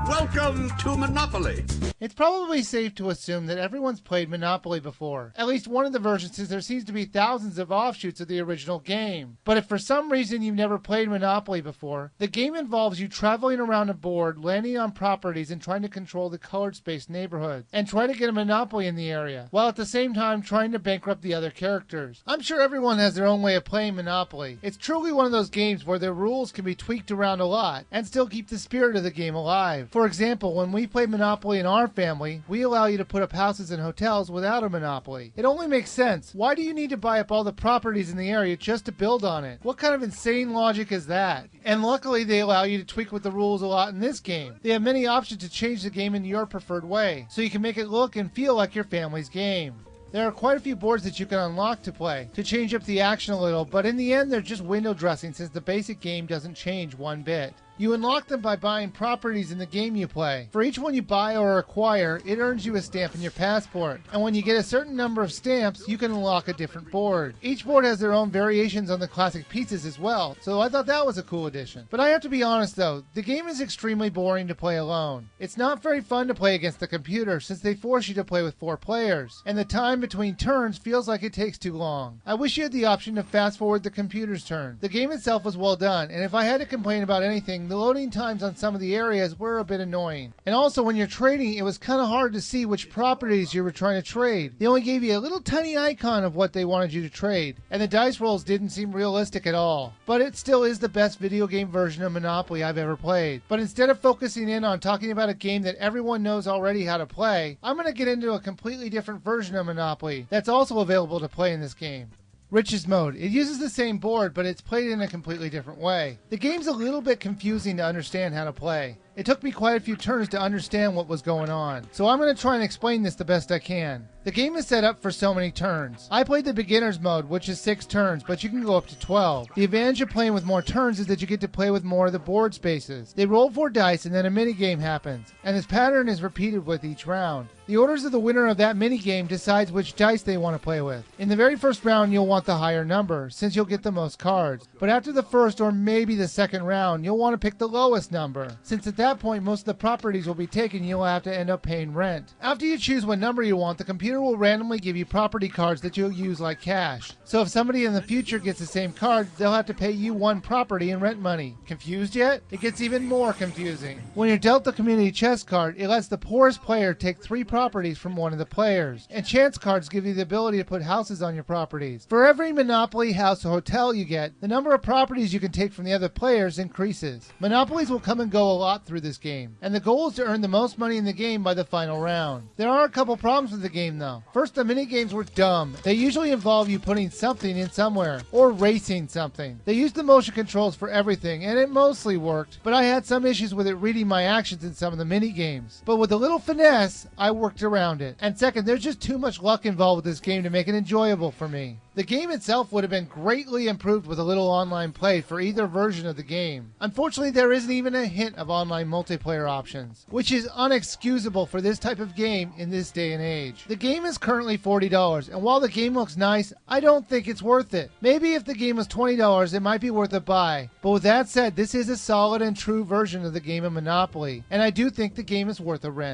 Welcome to Monopoly. It's probably safe to assume that everyone's played Monopoly before, at least one of the versions, since there seems to be thousands of offshoots of the original game. But if for some reason you've never played Monopoly before, the game involves you traveling around a board, landing on properties, and trying to control the colored space neighborhoods, and try to get a monopoly in the area, while at the same time trying to bankrupt the other characters. I'm sure everyone has their own way of playing Monopoly. It's truly one of those games where the rules can be tweaked around a lot, and still keep the spirit of the game alive. For example, when we play Monopoly in our family, we allow you to put up houses and hotels without a monopoly. It only makes sense. Why do you need to buy up all the properties in the area just to build on it? What kind of insane logic is that? And luckily they allow you to tweak with the rules a lot in this game. They have many options to change the game in your preferred way, so you can make it look and feel like your family's game. There are quite a few boards that you can unlock to play, to change up the action a little, but in the end they're just window dressing since the basic game doesn't change one bit. You unlock them by buying properties in the game you play. For each one you buy or acquire, it earns you a stamp in your passport. And when you get a certain number of stamps, you can unlock a different board. Each board has their own variations on the classic pieces as well, so I thought that was a cool addition. But I have to be honest though, the game is extremely boring to play alone. It's not very fun to play against the computer since they force you to play with 4 players, and the time between turns feels like it takes too long. I wish you had the option to fast forward the computer's turn. The game itself was well done, and if I had to complain about anything, the loading times on some of the areas were a bit annoying. And also when you're trading, it was kind of hard to see which properties you were trying to trade. They only gave you a little tiny icon of what they wanted you to trade, and the dice rolls didn't seem realistic at all. But it still is the best video game version of Monopoly I've ever played. But instead of focusing in on talking about a game that everyone knows already how to play, I'm going to get into a completely different version of Monopoly that's also available to play in this game. Riches Mode. It uses the same board, but it's played in a completely different way. The game's a little bit confusing to understand how to play. It took me quite a few turns to understand what was going on, so I'm going to try and explain this the best I can. The game is set up for so many turns. I played the beginner's mode, which is 6 turns, but you can go up to 12. The advantage of playing with more turns is that you get to play with more of the board spaces. They roll 4 dice and then a minigame happens, and this pattern is repeated with each round. The orders of the winner of that minigame decides which dice they want to play with. In the very first round, you'll want the higher number, since you'll get the most cards. But after the first or maybe the second round, you'll want to pick the lowest number, since at that point most of the properties will be taken and you'll have to end up paying rent. After you choose what number you want, the computer will randomly give you property cards that you'll use like cash. So if somebody in the future gets the same card, they'll have to pay you 1 property in rent money. Confused yet? It gets even more confusing. When you're dealt the community chest card, it lets the poorest player take 3 properties from one of the players. And chance cards give you the ability to put houses on your properties. For every Monopoly house or hotel you get, the number of properties you can take from the other players increases. Monopolies will come and go a lot through this game, and the goal is to earn the most money in the game by the final round. There are a couple problems with the game though. First, the minigames were dumb. They usually involve you putting something in somewhere, or racing something. They used the motion controls for everything, and it mostly worked, but I had some issues with it reading my actions in some of the minigames. But with a little finesse, I worked around it. And second, there's just too much luck involved with this game to make it enjoyable for me. The game itself would have been greatly improved with a little online play for either version of the game. Unfortunately, there isn't even a hint of online multiplayer options, which is unexcusable for this type of game in this day and age. The game is currently $40, and while the game looks nice, I don't think it's worth it. Maybe if the game was $20, it might be worth a buy. But with that said, this is a solid and true version of the game of Monopoly, and I do think the game is worth a rent.